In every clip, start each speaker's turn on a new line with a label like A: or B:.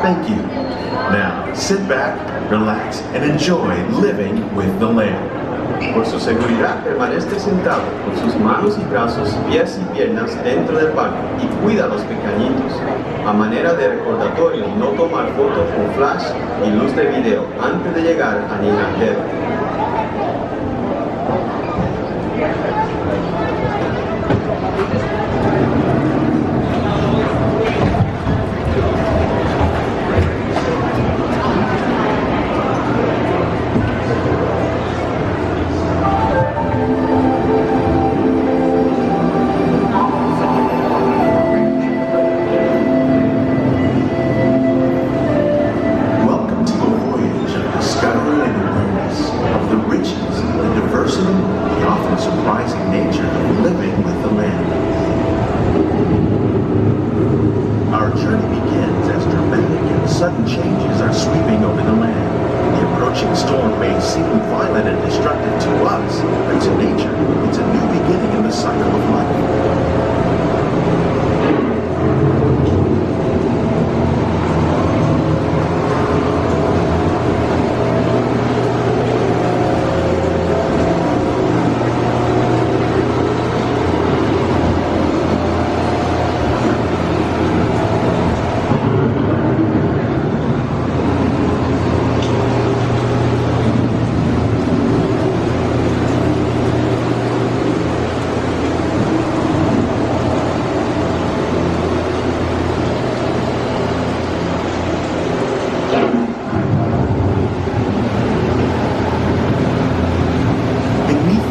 A: Thank you. Now, sit back, relax, and enjoy living with the land.
B: Por su seguridad, permanezca sentado con sus manos y brazos, pies y piernas dentro del parque y cuida a los pequeñitos. A manera de recordatorio, no tomar fotos con flash y luz de video antes de llegar a Niñajero.
A: Sudden changes are sweeping over the land. The approaching storm may seem violent and destructive to us, but to nature, it's a new beginning in the cycle of life.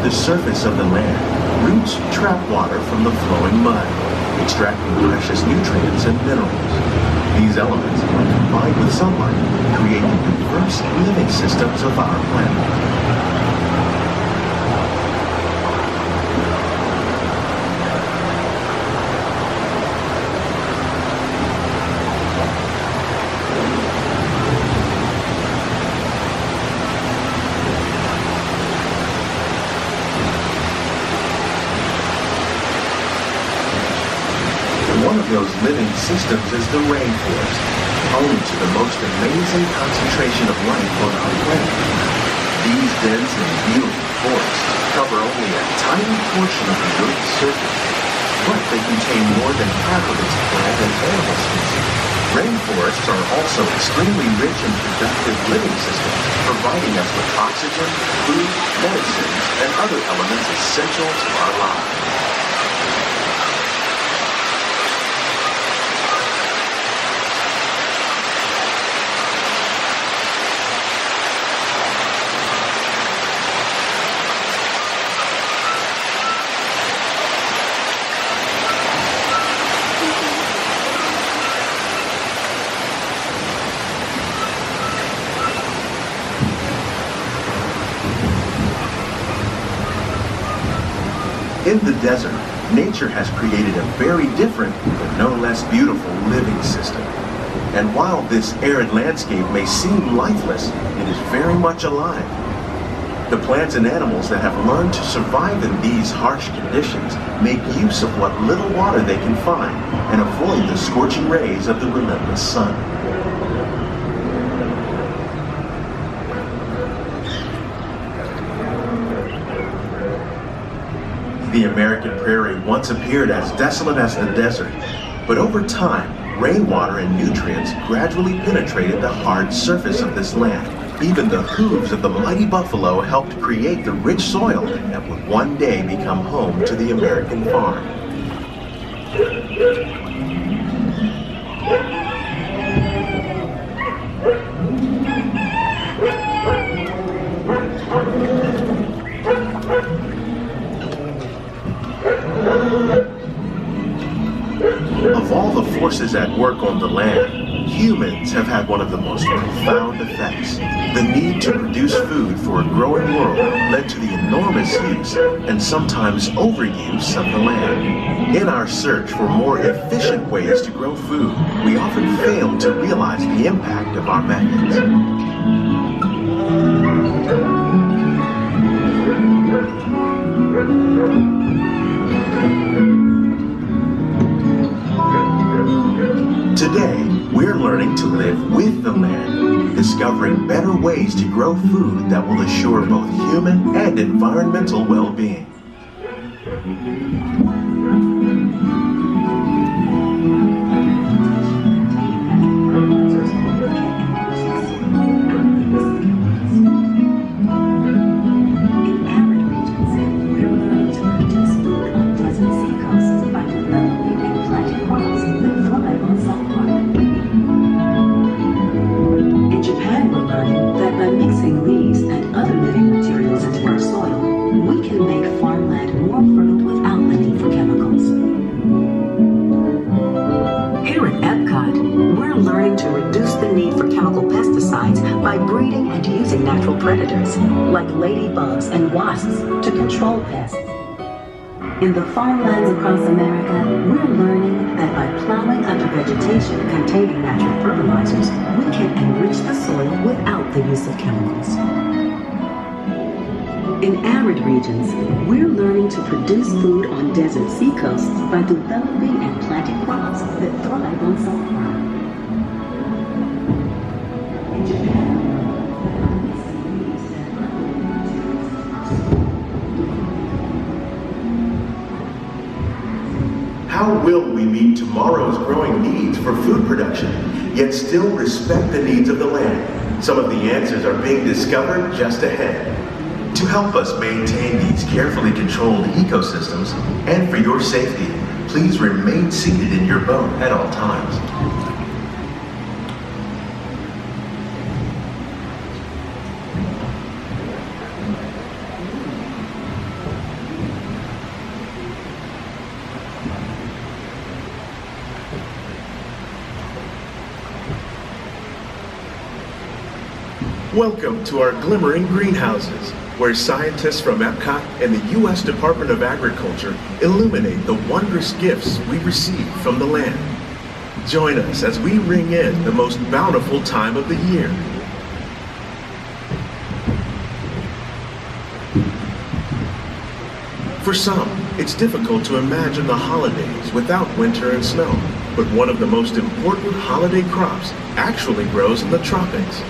A: The surface of the land, roots trap water from the flowing mud, extracting precious nutrients and minerals. These elements, when combined with sunlight, create the diverse living systems of our planet. One of those living systems is the rainforest, home to the most amazing concentration of life on our planet. These dense and beautiful forests cover only a tiny portion of the Earth's surface, but they contain more than half of its plant and animal species. Rainforests are also extremely rich and productive living systems, providing us with oxygen, food, medicines, and other elements essential to our lives. In the desert, nature has created a very different, but no less beautiful living system. And while this arid landscape may seem lifeless, it is very much alive. The plants and animals that have learned to survive in these harsh conditions make use of what little water they can find and avoid the scorching rays of the relentless sun. The American prairie once appeared as desolate as the desert, but over time, rainwater and nutrients gradually penetrated the hard surface of this land. Even the hooves of the mighty buffalo helped create the rich soil that would one day become home to the American farm. Of all the forces at work on the land, humans have had one of the most profound effects. The need to produce food for a growing world led to the enormous use and sometimes overuse of the land. In our search for more efficient ways to grow food, we often fail to realize the impact of our methods. Today, we're we're learning to live with the land, discovering better ways to grow food that will assure both human and environmental well-being.
C: Predators like ladybugs and wasps to control pests. In the farmlands across America, we're learning that by plowing under vegetation containing natural fertilizers, we can enrich the soil without the use of chemicals. In arid regions, we're learning to produce food on desert seacoasts by developing and planting crops that thrive on saltwater. In Japan,
A: how will we meet tomorrow's growing needs for food production, yet still respect the needs of the land? Some of the answers are being discovered just ahead. To help us maintain these carefully controlled ecosystems, and for your safety, please remain seated in your boat at all times. Welcome to our glimmering greenhouses, where scientists from Epcot and the U.S. Department of Agriculture illuminate the wondrous gifts we receive from the land. Join us as we ring in the most bountiful time of the year. For some, it's difficult to imagine the holidays without winter and snow, but one of the most important holiday crops actually grows in the tropics.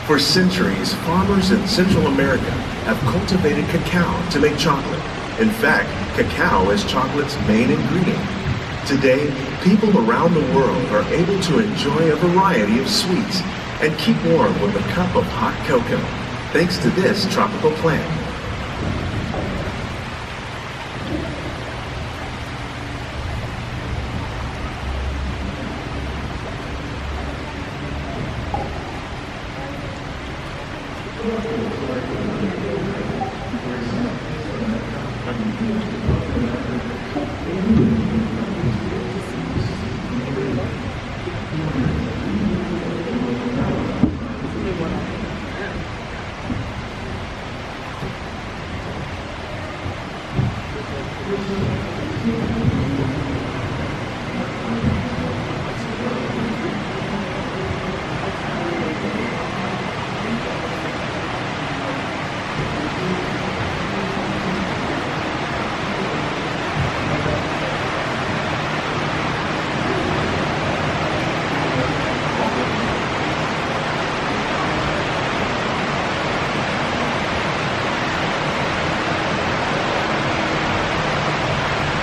A: For centuries, farmers in Central America have cultivated cacao to make chocolate. In fact, cacao is chocolate's main ingredient. Today, people around the world are able to enjoy a variety of sweets and keep warm with a cup of hot cocoa, thanks to this tropical plant.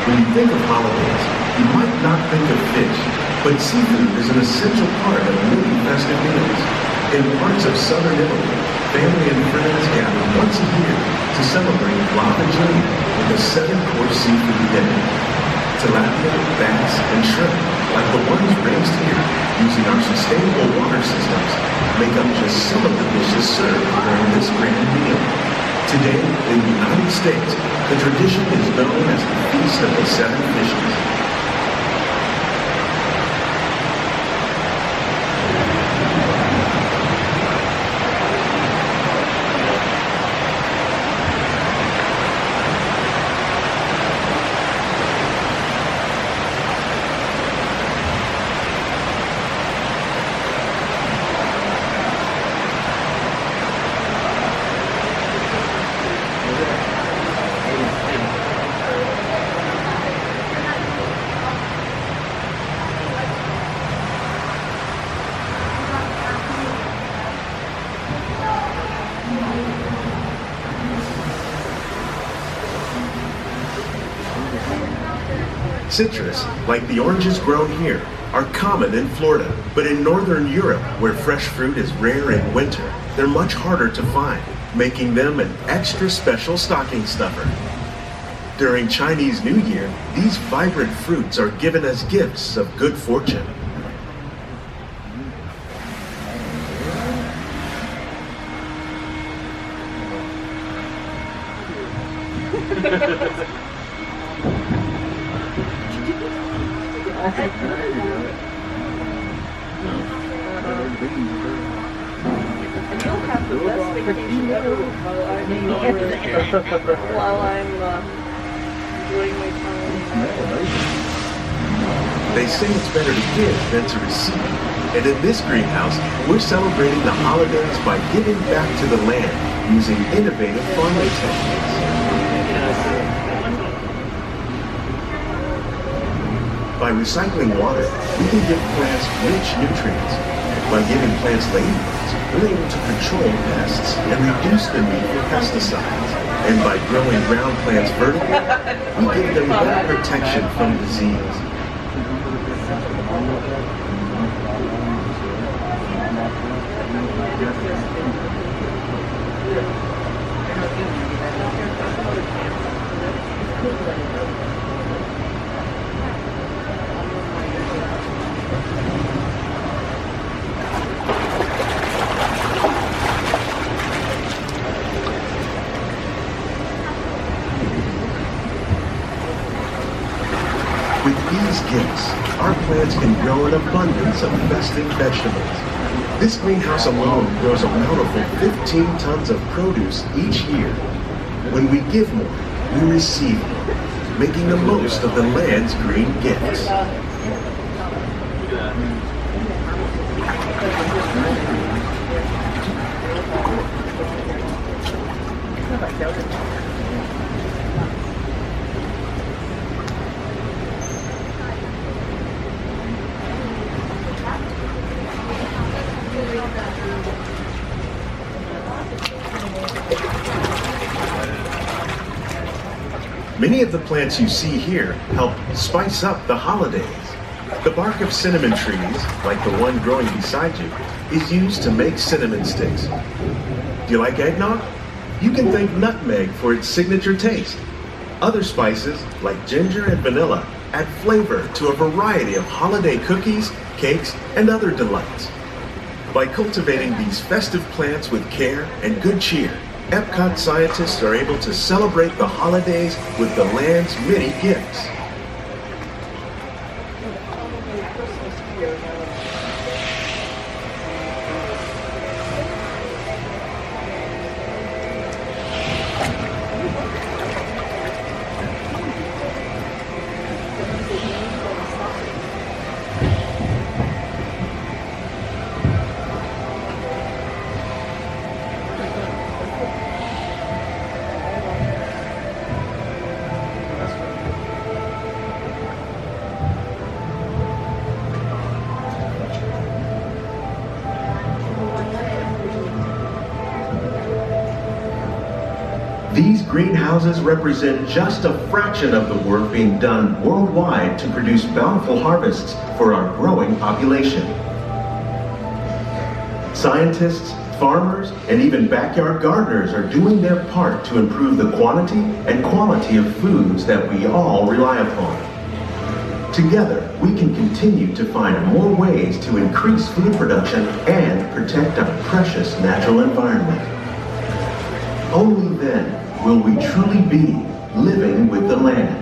A: When you think of holidays, you might not think of fish, but seafood is an essential part of many festive meals. In parts of southern Italy, family and friends gather once a year to celebrate La Vigilia with a 7-course seafood dinner. Tilapia, bass, and shrimp, like the ones raised here using our sustainable water systems, make up just some of the dishes served during this grand meal. Today, in the United States, the tradition is known as the Feast of the Seven Fishes. Citrus, like the oranges grown here, are common in Florida, but in Northern Europe, where fresh fruit is rare in winter, they're much harder to find, making them an extra special stocking stuffer. During Chinese New Year, these vibrant fruits are given as gifts of good fortune.
D: While I'm enjoying my time.
A: They say it's better to give than to receive. And in this greenhouse, we're celebrating the holidays by giving back to the land using innovative farming techniques. By recycling water, we can give plants rich nutrients. By giving plants ladybugs, we're able to control pests and reduce the need for pesticides. And by growing ground plants vertically, we give them better protection from disease. With these gifts, our plants can grow an abundance of festive vegetables. This greenhouse alone grows a bountiful 15 tons of produce each year. When we give more, we receive more, making the most of the land's green gifts. Many of the plants you see here help spice up the holidays. The bark of cinnamon trees, like the one growing beside you, is used to make cinnamon sticks. Do you like eggnog? You can thank nutmeg for its signature taste. Other spices, like ginger and vanilla, add flavor to a variety of holiday cookies, cakes, and other delights. By cultivating these festive plants with care and good cheer, Epcot scientists are able to celebrate the holidays with the land's many gifts. These greenhouses represent just a fraction of the work being done worldwide to produce bountiful harvests for our growing population. Scientists, farmers, and even backyard gardeners are doing their part to improve the quantity and quality of foods that we all rely upon. Together, we can continue to find more ways to increase food production and protect our precious natural environment. Only then will we truly be living with the land.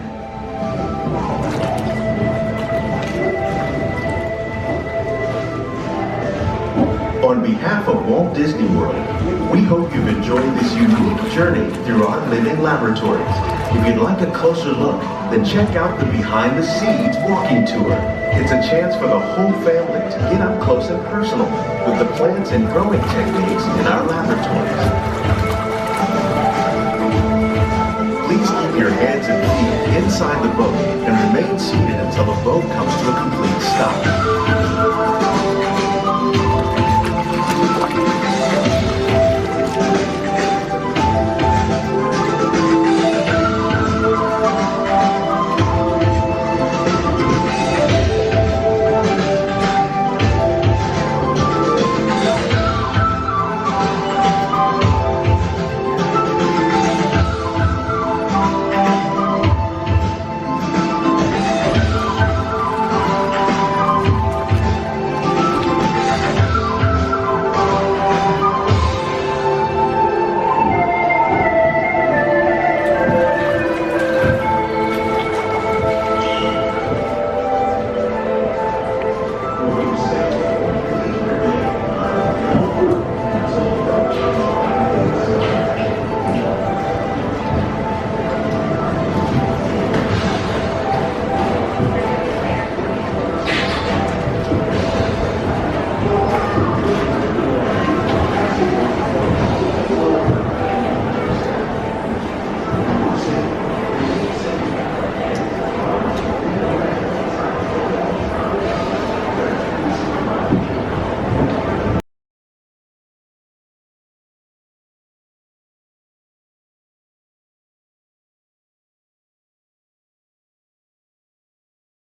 A: On behalf of Walt Disney World, we hope you've enjoyed this unique journey through our living laboratories. If you'd like a closer look, then check out the Behind the Seeds walking tour. It's a chance for the whole family to get up close and personal with the plants and growing techniques in our laboratories. Please keep your hands and feet inside the boat and remain seated until the boat comes to a complete stop.